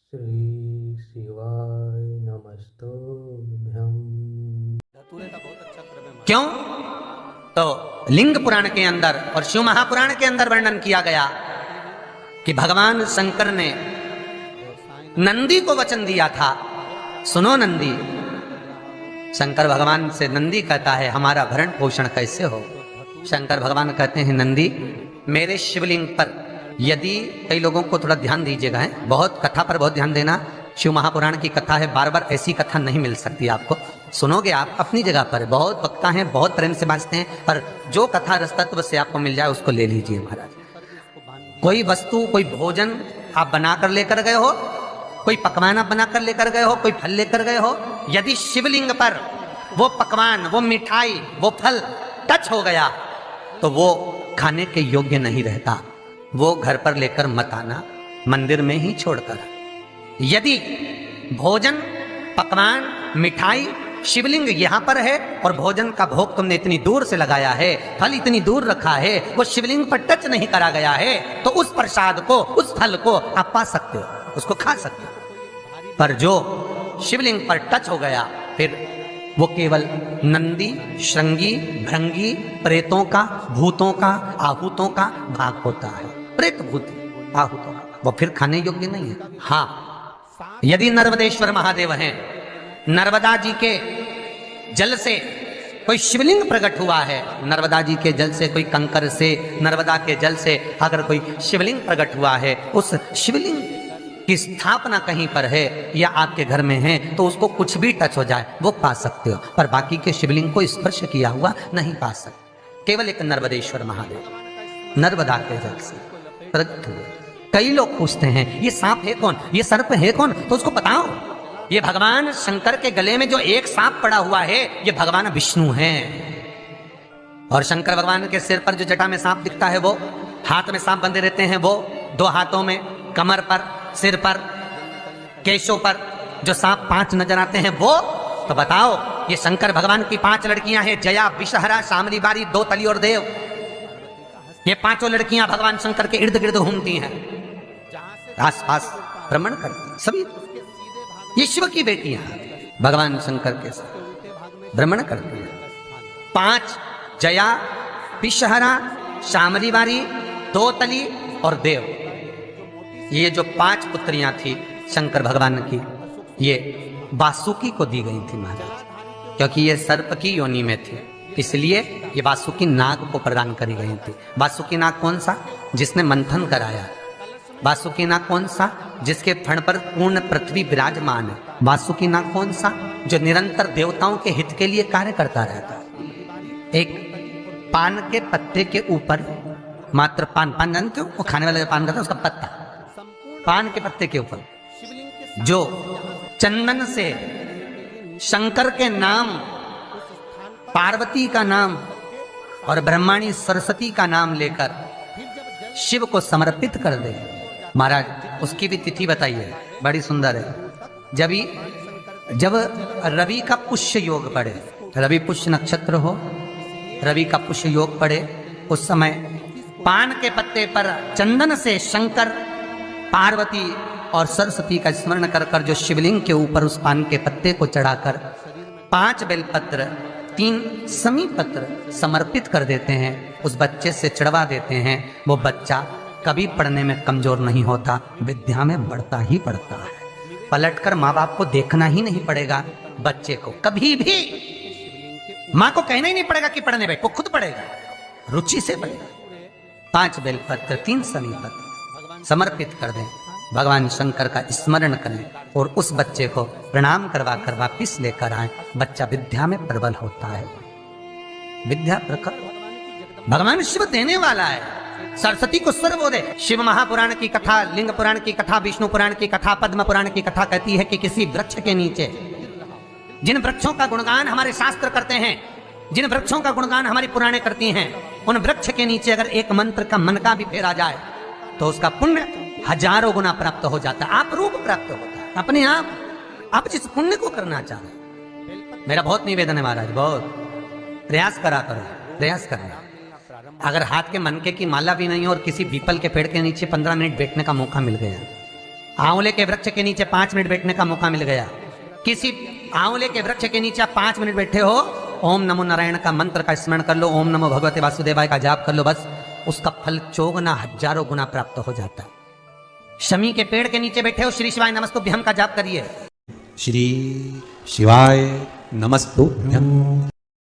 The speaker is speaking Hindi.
श्री शिवाय नमस्तुभ्यं। क्यों? तो लिंग पुराण के अंदर और शिव महापुराण के अंदर वर्णन किया गया कि भगवान शंकर ने नंदी को वचन दिया था। सुनो नंदी, शंकर भगवान से नंदी कहता है हमारा भरण पोषण कैसे हो। शंकर भगवान कहते हैं नंदी, मेरे शिवलिंग पर यदि, कई लोगों को थोड़ा ध्यान दीजिएगा, है बहुत कथा पर बहुत ध्यान देना। शिव महापुराण की कथा है, बार बार ऐसी कथा नहीं मिल सकती आपको। सुनोगे आप अपनी जगह पर, बहुत वक्ता हैं, बहुत प्रेम से बांचते हैं, पर जो कथा रस तत्व से आपको मिल जाए उसको ले लीजिए महाराज। कोई वस्तु, कोई भोजन आप बनाकर लेकर गए हो, कोई पकवान आप बनाकर लेकर गए हो, कोई फल लेकर गए हो, यदि शिवलिंग पर वो पकवान, वो मिठाई, वो फल टच हो गया तो वो खाने के योग्य नहीं रहता। वो घर पर लेकर मत आना, मंदिर में ही छोड़कर। यदि भोजन, पकवान, मिठाई, शिवलिंग यहां पर है और भोजन का भोग तुमने इतनी दूर से लगाया है, फल इतनी दूर रखा है, वो शिवलिंग पर टच नहीं करा गया है, तो उस प्रसाद को, उस फल को आप पा सकते हो, उसको खा सकते हो। पर जो शिवलिंग पर टच हो गया, फिर वो केवल नंदी, श्रृंगी, भृंगी, प्रेतों का, भूतों का, आहूतों का भाग होता है। प्रेत, भूत, आहूतों का, वो फिर खाने योग्य नहीं है। हाँ, यदि नर्मदेश्वर महादेव हैं, नर्मदा जी के जल से कोई शिवलिंग प्रकट हुआ है, नर्मदा जी के जल से, कोई कंकर से, नर्मदा के जल से अगर कोई शिवलिंग प्रकट हुआ है, उस शिवलिंग की स्थापना कहीं पर है या आपके घर में है, तो उसको कुछ भी टच हो जाए वो पा सकते हो, पर बाकी के शिवलिंग को स्पर्श किया हुआ नहीं पा सकते। केवल एक नर्मदेश्वर महादेव नर्मदा के जल से प्रकट हुए। कई लोग पूछते हैं ये सांप है कौन, ये सर्प है कौन, तो उसको बताओ। ये भगवान शंकर के गले में जो एक सांप पड़ा हुआ है, ये भगवान विष्णु हैं। और शंकर भगवान के सिर पर जो जटा में सांप दिखता है, वो हाथ में सांप बंधे रहते हैं, वो दो हाथों में, कमर पर, सिर पर, केशों पर जो सांप 5 नजर आते हैं, वो तो बताओ। ये शंकर भगवान की 5 लड़कियां हैं, जया, विषहरा, शामली बारी, दो तली और देव। ये 5 लड़कियां भगवान शंकर के इर्द गिर्द घूमती हैं, आस पास भ्रमण करती हैं। सभी ये शिव की बेटियां भगवान शंकर के साथ भ्रमण करती हैं। 5 जया, विषहरा, शामली बारी, दो तली और देव। ये जो 5 पुत्रियां थी शंकर भगवान की, ये वासुकी को दी गई थी महाराज, क्योंकि ये सर्प की योनि में थी, इसलिए ये वासुकी नाग को प्रदान करी गई थी। वासुकी नाग कौन सा? जिसने मंथन कराया। वासुकी नाग कौन सा? जिसके फण पर पूर्ण पृथ्वी विराजमान है। वासुकी नाग कौन सा? जो निरंतर देवताओं के हित के लिए कार्य करता रहता। एक पान के पत्ते के ऊपर, मात्र पान जानते हो, वो खाने वाला पान करता है, उसका पत्ता, पान के पत्ते के ऊपर जो चंदन से शंकर के नाम, पार्वती का नाम और ब्रह्माणी सरस्वती का नाम लेकर शिव को समर्पित कर दे महाराज, उसकी भी तिथि बताइए, बड़ी सुंदर है। जब रवि का पुष्य योग पड़े, रवि पुष्य नक्षत्र हो, रवि का पुष्य योग पड़े, उस समय पान के पत्ते पर चंदन से शंकर, पार्वती और सरस्वती का स्मरण कर कर जो शिवलिंग के ऊपर उस पान के पत्ते को चढ़ाकर 5 बेलपत्र, 3 समी पत्र समर्पित कर देते हैं, उस बच्चे से चढ़वा देते हैं, वो बच्चा कभी पढ़ने में कमजोर नहीं होता, विद्या में बढ़ता ही बढ़ता है। पलटकर माँ बाप को देखना ही नहीं पड़ेगा, बच्चे को कभी भी माँ को कहना ही नहीं पड़ेगा कि पढ़ने बैठ, वो खुद पढ़ेगा, रुचि से पढ़ेगा। 5 बेलपत्र, 3 समी पत्र समर्पित कर दें, भगवान शंकर का स्मरण करें और उस बच्चे को प्रणाम करवा कर वापिस लेकर आए। बच्चा विद्या में प्रबल होता है, विद्या प्रखर, भगवान शिव देने वाला है। सरस्वती को स्वर बोले। शिव महापुराण की कथा, लिंग पुराण की कथा, विष्णु पुराण की कथा, पद्म पुराण की कथा कहती है कि किसी वृक्ष के नीचे, जिन वृक्षों का गुणगान हमारे शास्त्र करते हैं, जिन वृक्षों का गुणगान हमारी पुराणे करती हैं, उन वृक्ष के नीचे अगर एक मंत्र का मन का भी फेरा जाए तो उसका पुण्य 1000 गुना प्राप्त हो जाता है, आप रूप प्राप्त होता है अपने आप जिस पुण्य को करना चाहे। मेरा बहुत निवेदन है महाराज, बहुत प्रयास करा करो, प्रयास करना। अगर हाथ के मनके की माला भी नहीं हो और किसी पीपल के पेड़ के नीचे 15 मिनट बैठने का मौका मिल गया आंवले के वृक्ष के नीचे 5 मिनट बैठने का मौका मिल गया, किसी आंवले के वृक्ष के नीचे आप 5 मिनट बैठे हो, ओम नमो नारायण का मंत्र का स्मरण कर लो, ओम नमो भगवते वासुदेवाय का जाप कर लो, बस उसका फल 4 गुना 1000 गुना प्राप्त हो जाता है। शमी के पेड़ के नीचे बैठे हो, श्री शिवाय नमस्तुभ्यम का जाप करिए। श्री शिवाय नमस्तुभ्यम।